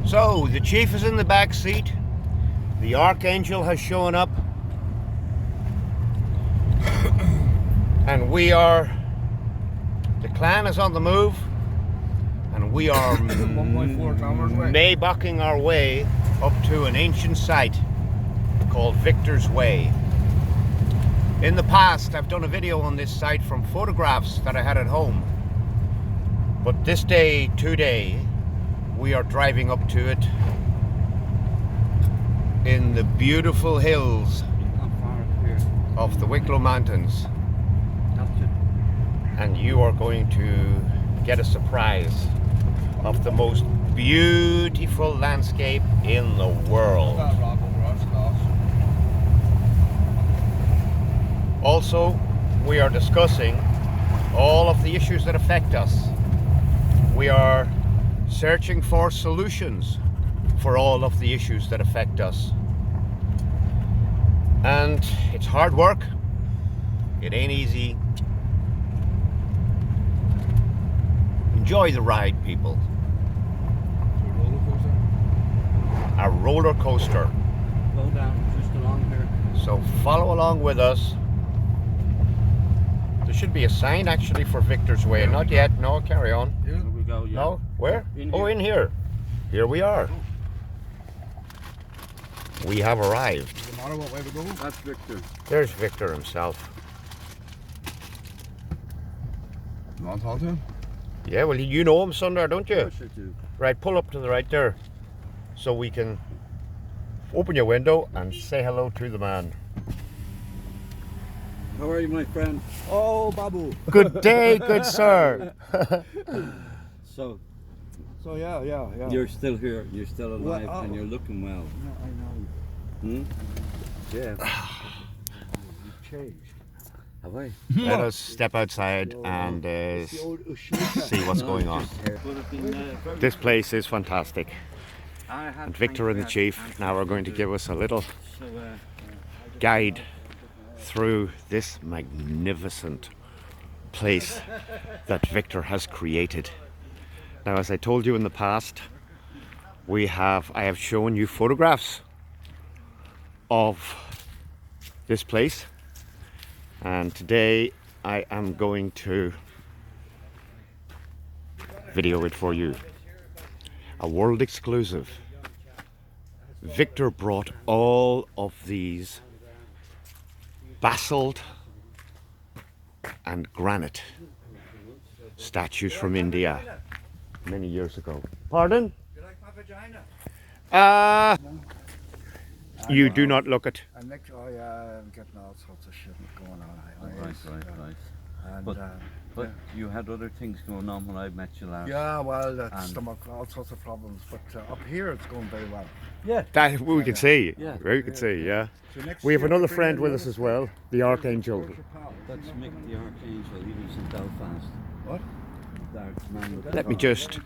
So the chief is in the back seat. The archangel has shown up. And the clan is on the move. And we are 1.4 kilometers away. Maybaching our way up to an ancient site called Victor's Way. In the past, I've done a video on this site from photographs that I had at home. But this day, today, we are driving up to it in the beautiful hills of the Wicklow Mountains. And you are going to get a surprise of the most beautiful landscape in the world. Also, we are discussing all of the issues that affect us. We are searching for solutions for all of the issues that affect us. And it's hard work. It ain't easy. Enjoy the ride, people. A roller coaster. Go down just along here. So follow along with us. There should be a sign actually for Victor's Way. Not yet. No, carry on. Here we go, yeah. No? Where? In Oh, here. in here. Here we are. We have arrived. Doesn't matter what way we go. That's Victor. There's Victor himself. You want to talk to him? Yeah, well, you know him, Sundar, don't you? Yes, I do. Right, pull up to the right there so we can open your window and say hello to the man. How are you, my friend? Oh, Babu. Good day, good sir. So, So yeah. you're still here, you're still alive, Well, and you're looking well. I know. Hmm? Yeah. You've changed. Have I? Let us step outside and It's the old Ushika. see what's going on. This place is fantastic. And Victor and the Chief now are going to give us a little guide through this magnificent place that Victor has created. Now, as I told you in the past, I have shown you photographs of this place, and today I am going to video it for you. A world exclusive. Victor brought all of these basalt and granite statues from India many years ago. Pardon? You like my vagina? You do not look it. And next, I'm getting all sorts of shit going on. Right. And, But you had other things going on when I met you last. yeah, well, that's And- stomach, all sorts of problems. But up here, it's going very well. Yeah. That we can see. Yeah. We can see. Yeah. So next We have year another we'll bring friend in with the us other as well, the Archangel. Where's your pal? That's Mick the Archangel. He lives in Belfast. What? Dark man with Let me just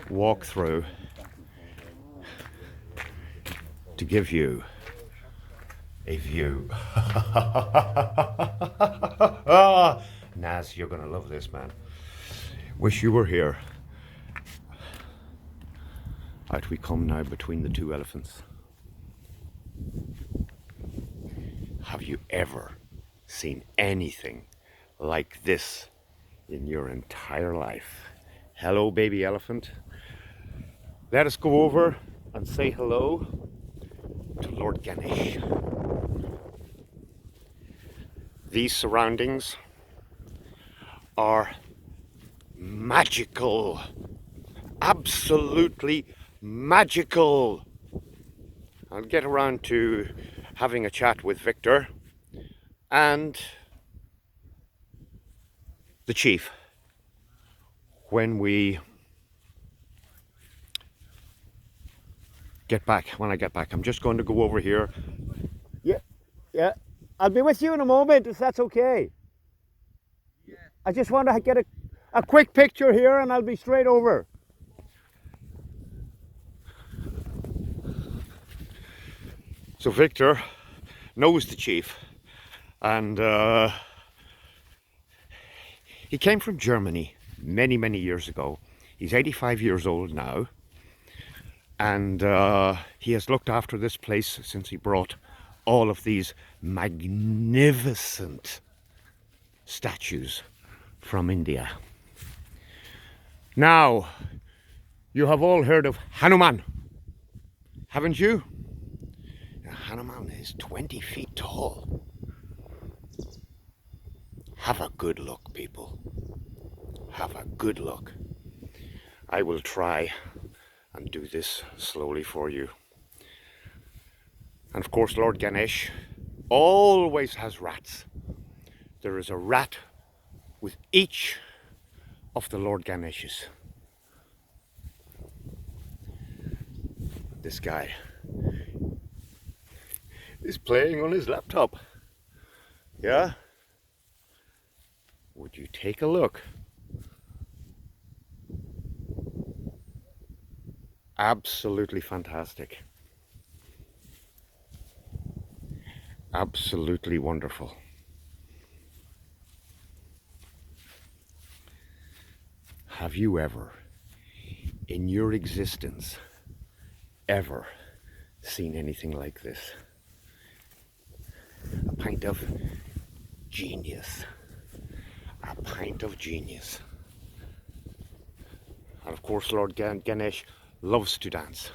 walk through to give you a view. Naz, you're going to love this, man. Wish you were here. Out we come now between the two elephants. Have you ever seen anything like this in your entire life? Hello, baby elephant. Let us go over and say hello to Lord Ganesh. These surroundings are magical, absolutely magical. I'll get around to having a chat with Victor and the Chief when I get back. I'm just going to go over here. Yeah. I'll be with you in a moment if that's okay. Yeah. I just want to get a quick picture here and I'll be straight over. So Victor knows the Chief, and he came from Germany many years ago. He's 85 years old now, And he has looked after this place since he brought all of these magnificent statues from India. Now, you have all heard of Hanuman, haven't you? Now, Hanuman is 20 feet tall. Have a good look, people. Have a good look. I will try and do this slowly for you. And of course, Lord Ganesh always has rats. There is a rat with each of the Lord Ganeshes. This guy is playing on his laptop. Yeah? Would you take a look? Absolutely fantastic. Absolutely wonderful. Have you ever, in your existence, ever seen anything like this? A pint of genius. A pint of genius. And of course, Lord Ganesh loves to dance.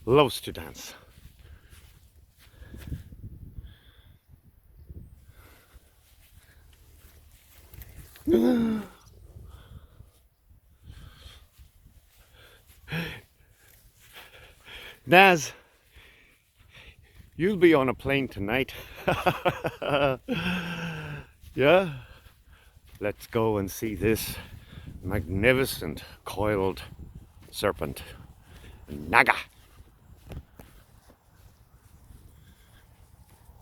Loves to dance. Naz, you'll be on a plane tonight. Yeah? Let's go and see this magnificent coiled serpent, Naga.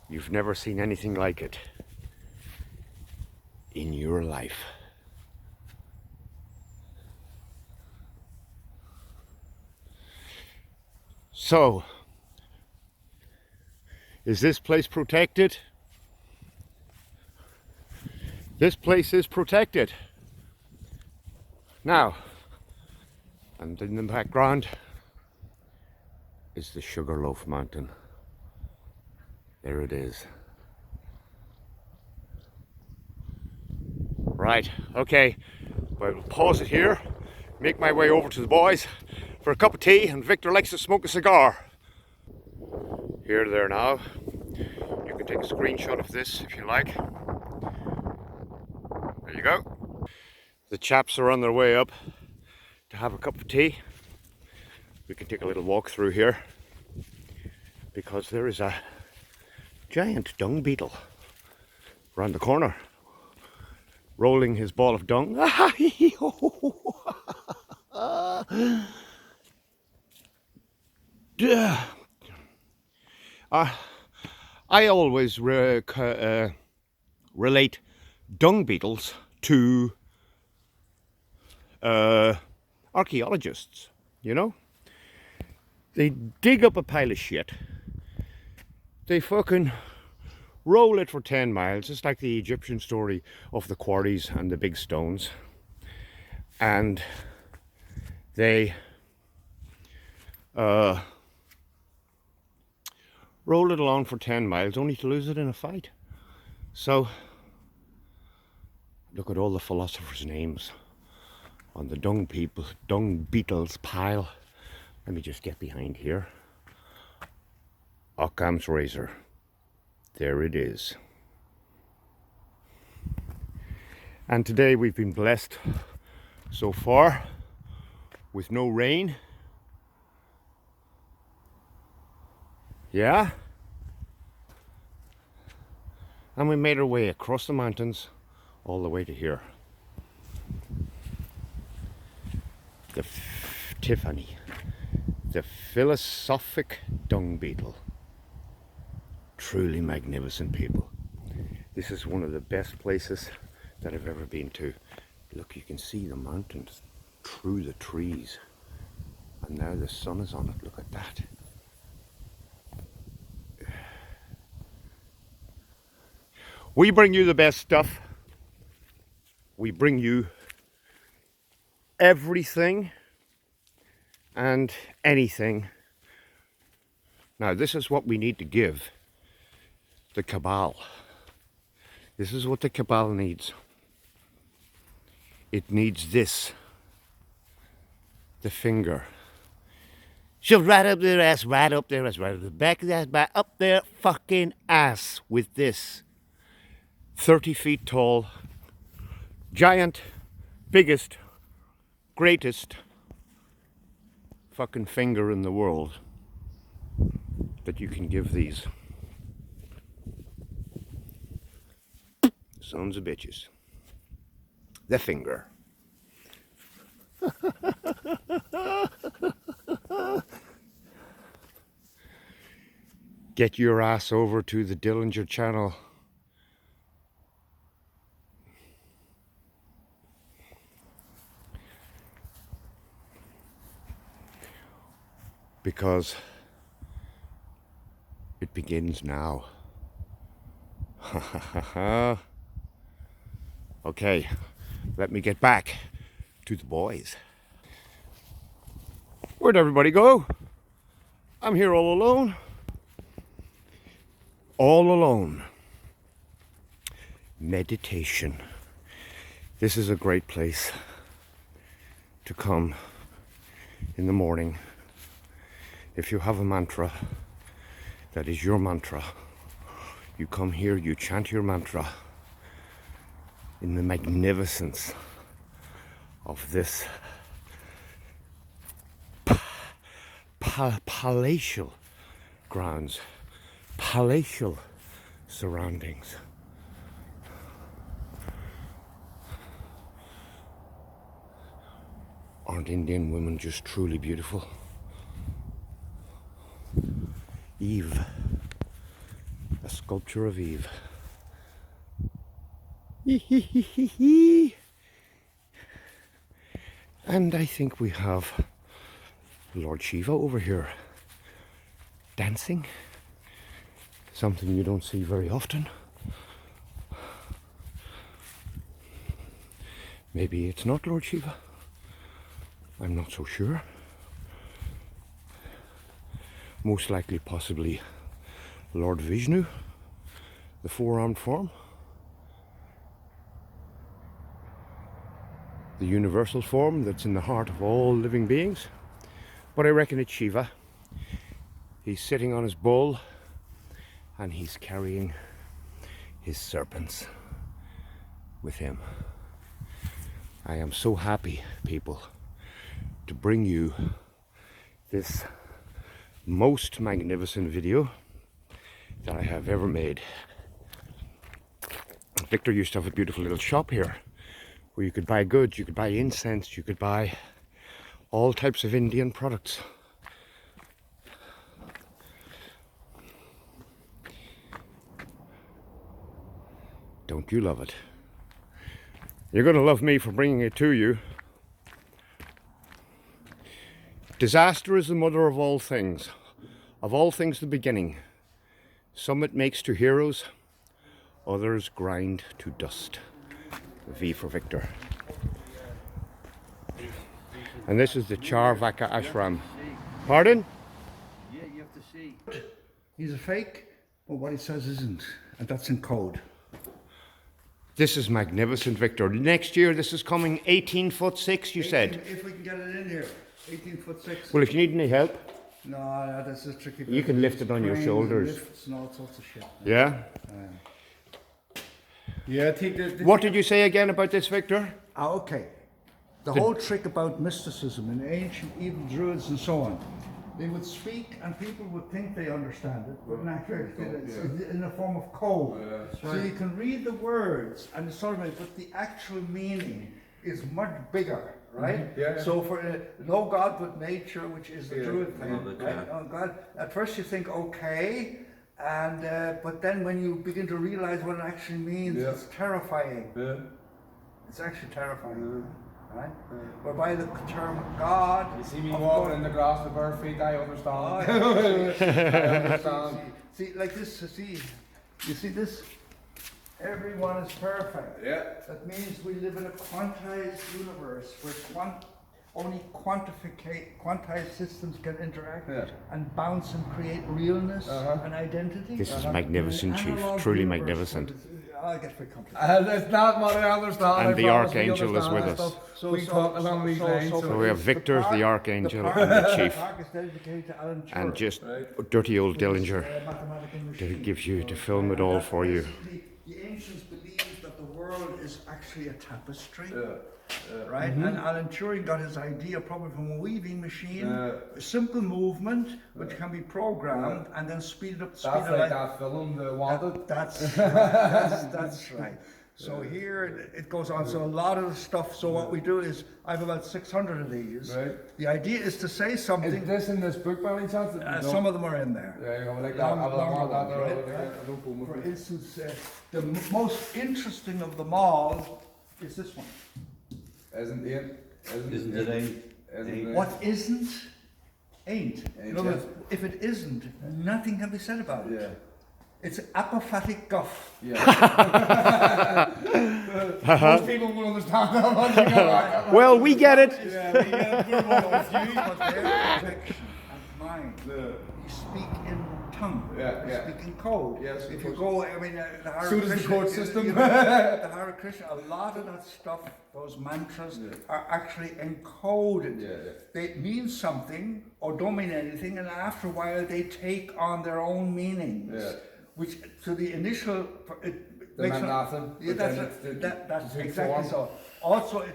You've never seen anything like it in your life. So, is this place protected? This place is protected. Now, and in the background is the Sugarloaf Mountain. There it is. Right, okay, well, we'll pause it here, make my way over to the boys for a cup of tea, and Victor likes to smoke a cigar. Here, there now. You can take a screenshot of this if you like. There you go. The chaps are on their way up to have a cup of tea. We can take a little walk through here because there is a giant dung beetle around the corner, rolling his ball of dung. I always relate dung beetles to archaeologists, you know? They dig up a pile of shit, they fucking roll it for 10 miles, just like the Egyptian story of the quarries and the big stones, and they roll it along for 10 miles only to lose it in a fight. So look at all the philosophers' names on the dung beetles pile. Let me just get behind here. Occam's razor. There it is. And today we've been blessed so far with no rain. Yeah? And we made our way across the mountains all the way to here. The Tiffany, the philosophic dung beetle. Truly magnificent, people. This is one of the best places that I've ever been to. Look, you can see the mountains through the trees. And now the sun is on it. Look at that. We bring you the best stuff. We bring you everything and anything. Now, this is what we need to give the cabal. This is what the cabal needs. It needs this. The finger. Shove right up their ass, right up their ass, right up the back of the ass, back up their fucking ass with this. 30 feet tall, giant, biggest, greatest fucking finger in the world that you can give these sons of bitches. The finger. Get your ass over to the Dillinger channel. Because it begins now. Okay, let me get back to the boys. Where'd everybody go? I'm here all alone. All alone. Meditation. This is a great place to come in the morning. If you have a mantra that is your mantra, you come here, you chant your mantra in the magnificence of this palatial grounds, palatial surroundings. Aren't Indian women just truly beautiful? Eve, a sculpture of Eve. And I think we have Lord Shiva over here dancing, something you don't see very often. Maybe it's not Lord Shiva, I'm not so sure. Most likely, possibly Lord Vishnu, the four-armed form, the universal form that's in the heart of all living beings. But I reckon it's Shiva. He's sitting on his bull and he's carrying his serpents with him. I am so happy, people, to bring you this most magnificent video that I have ever made. Victor used to have a beautiful little shop here where you could buy goods, you could buy incense, you could buy all types of Indian products. Don't you love it? You're going to love me for bringing it to you. Disaster is the mother of all things the beginning. Some it makes to heroes, others grind to dust. V for Victor. And this is the Charvaka Ashram. Pardon? Yeah, you have to see. He's a fake, but what he says isn't. And that's in code. This is magnificent, Victor. Next year, this is coming 18'6", you said. If we can get it in here. 18'6". Well, if you need any help, no, that's a tricky. you can lift it on your shoulders. Lifts and all sorts of shit. Yeah? Yeah, I think What did you say again about this, Victor? okay. The whole trick about mysticism in ancient even Druids and so on, they would speak and people would think they understand it, but in actuality it's in a form of code. So you can read the words and it's sort of, but the actual meaning is much bigger, right? Yeah. So for no God but nature, which is the Druid thing, right? Oh, God. At first you think okay, and but then when you begin to realize what it actually means, it's terrifying. It's actually terrifying. Right? Whereby the term God. You see me walking in the grass with bare feet, I understand. Oh, I understand. See, like this, you see this? Everyone is perfect. Yeah. That means we live in a quantized universe where only quantized systems can interact Yeah. and bounce and create realness Uh-huh. and identity. This is magnificent, An Chief. analog Truly universe, magnificent. I get very complicated. It's not what I understand. And I the promise we Archangel is understand with that us. stuff. We talk along these lines. So we have Victor, the Archangel, and the Chief. park is dedicated to Alan And Turing, just dirty old Dillinger mathematical to machine. give you, to film it all for you. The ancients believed that the world is actually a tapestry. Yeah. Right? And Alan Turing got his idea probably from a weaving machine, Yeah. a simple movement which can be programmed and then speeded up the speed That's of like light. that film, The Wanted. That's right. That's right. So here it goes on. So a lot of the stuff. So what we do is I have about 600 of these. Right. The idea is to say Is something. this in this book by any chance? Some of them are in there. Yeah, you know, like that. Long- I longer want that ones, there. right? I don't pull For my instance, the most interesting of them all is this one. Isn't it? Isn't it ain't? Isn't it? What isn't, ain't. In Ain't, other yeah. words, if it isn't, nothing can be said about it. Yeah. It's apophatic guff. Yeah. Most people will understand that one. You know, Well, we get it. We're one of you, but their protection and mine. You speak in tongue. Yeah, You yeah. speak in code. Yes, of If you course. go, I mean, the Hare So does the Krishna, code system. the Hare Krishna, a lot of that stuff, those mantras, are actually encoded. Yeah, yeah. They mean something or don't mean anything, and after a while they take on their own meanings. Yeah. Which to the initial, it They makes meant a- nothing, Yeah, but that's, then it, it- that's it took exactly form. so. Also,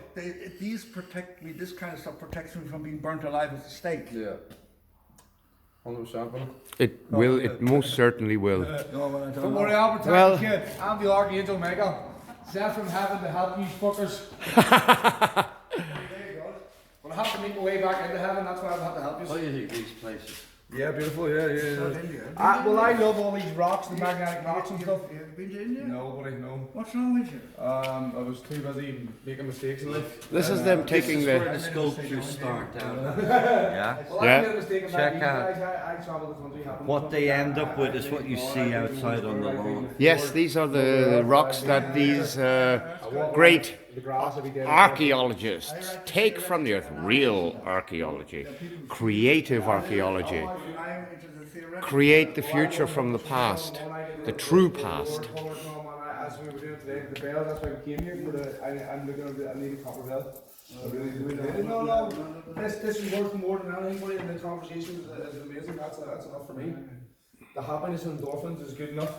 these protect me. This kind of stuff protects me from being burnt alive as a steak. Yeah. 100%. It will, it most certainly will. No, well, I don't Don't know. worry, I'll protect Well- the kid. I'm the Archangel Michael. Sent from heaven to help you fuckers. But I have to make my way back into heaven, that's why I have to help What you. do you think these places? Yeah, beautiful, yeah, South India. Well, I love all these rocks, the magnetic rocks and stuff. Have you been to India? No, buddy, no. What's wrong with you? I was too busy making mistakes in life. This is them taking Where the. the sculptures start out. Yeah. Well, Yeah. I made a mistake in Check that. out. I travel the country. happened What to they me. end up with is what you see outside on the lawn. Yes, these are the rocks that these great The grass every day. archaeologists take from the earth. Real archaeology, creative archaeology. I'm into the theoretical. Create the future from the past, the true past. As we were doing today, the bell, that's why we came here. For the, I'm looking at I need a copper bell. I really do. No, this is worth more than anything, and the conversation is amazing. That's enough for me. The happiness and endorphins is good enough.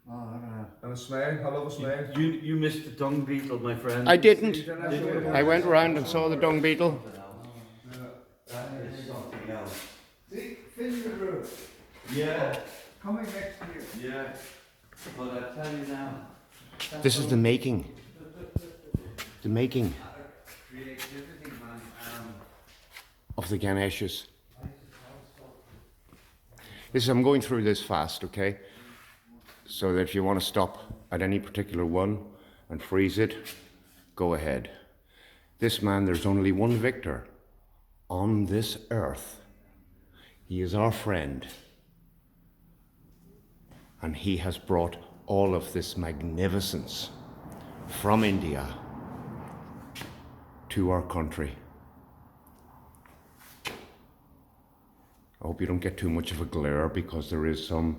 And a smile, I love a smile. You missed the dung beetle, my friend. I didn't. I went around and saw the dung beetle. That is something else. See, Finger Road, Yeah, coming next year. yeah. But I tell you now, This is the making. The making creativity, man. of the Ganeshas. I'm going through this fast, okay? So that if you want to stop at any particular one and freeze it, go ahead. This man, there's only one victor on this earth. He is our friend. And he has brought all of this magnificence from India to our country. I hope you don't get too much of a glare because there is some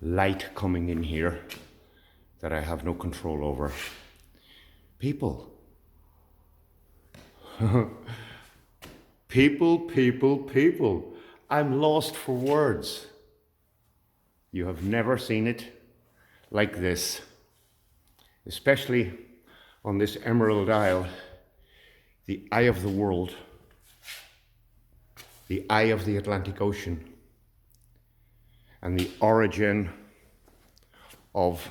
light coming in here that I have no control over. People. People. I'm lost for words. You have never seen it like this, especially on this Emerald Isle, the eye of the world, the eye of the Atlantic Ocean, and the origin of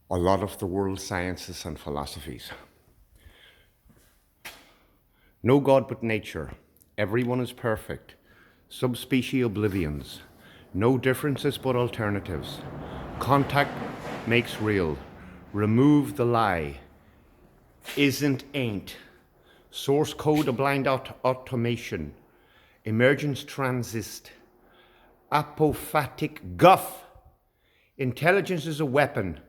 a lot of the world's sciences and philosophies. No God but nature. Everyone is perfect. Subspecies oblivions. No differences but alternatives. Contact makes real. Remove the lie. Isn't, ain't. Source code a blind automation. Emergence transist. Apophatic guff. Intelligence is a weapon.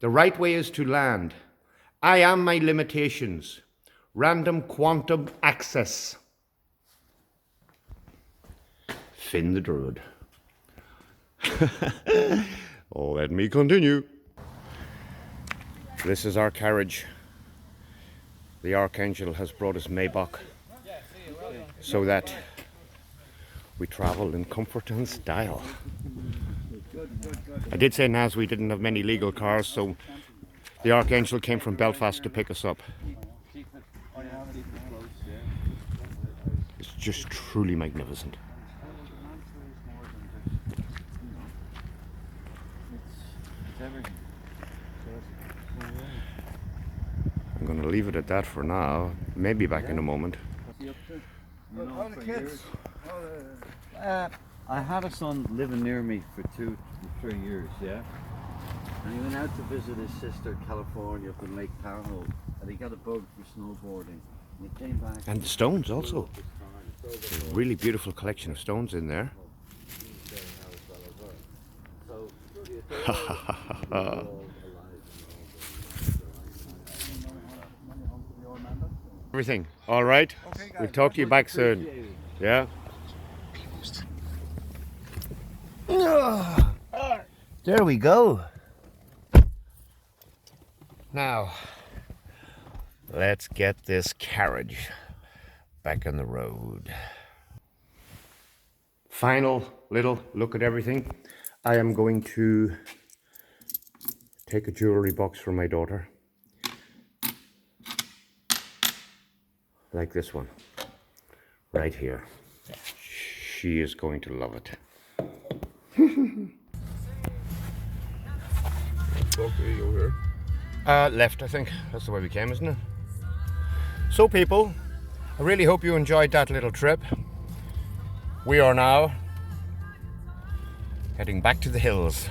The right way is to land. I am my limitations. Random quantum access. Finn the Druid. Oh, let me continue. This is our carriage. The Archangel has brought us Maybach so that we travel in comfort and style. I did say, Naz, we didn't have many legal cars, so the Archangel came from Belfast to pick us up. It's just truly magnificent. I'm going to leave it at that for now. Maybe back in a moment. I had a son living near me for 2 to 3 years, yeah? And he went out to visit his sister, California, up in Lake Tahoe, and he got a bug for snowboarding. And he came back. And the stones also. There's a really beautiful collection of stones in there. Everything all right? Okay, we'll talk to you back soon. Yeah. There we go. Now, let's get this carriage back on the road. Final little look at everything. I am going to take a jewelry box for my daughter. Like this one, right here. She is going to love it. Okay, over here. Left, I think. That's the way we came, isn't it? So people, I really hope you enjoyed that little trip. We are now heading back to the hills.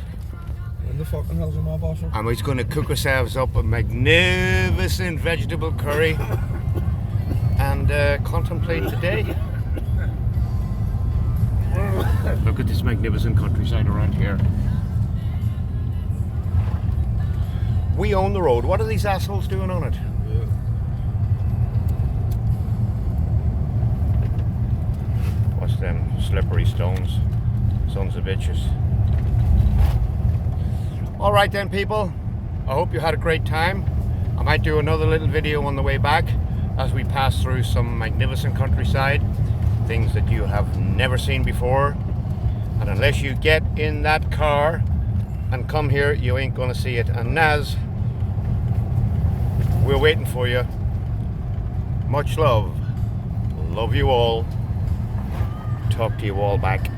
In the fucking hills of my boss. And we're going to cook ourselves up a magnificent vegetable curry and contemplate today. Look at this magnificent countryside around here. We own the road. What are these assholes doing on it? Yeah. What's them slippery stones? Sons of bitches. Alright then people, I hope you had a great time. I might do another little video on the way back as we pass through some magnificent countryside, things that you have never seen before, and unless you get in that car and come here, you ain't gonna see it. And Naz, we're waiting for you. Much love. Love you all. Talk to you all back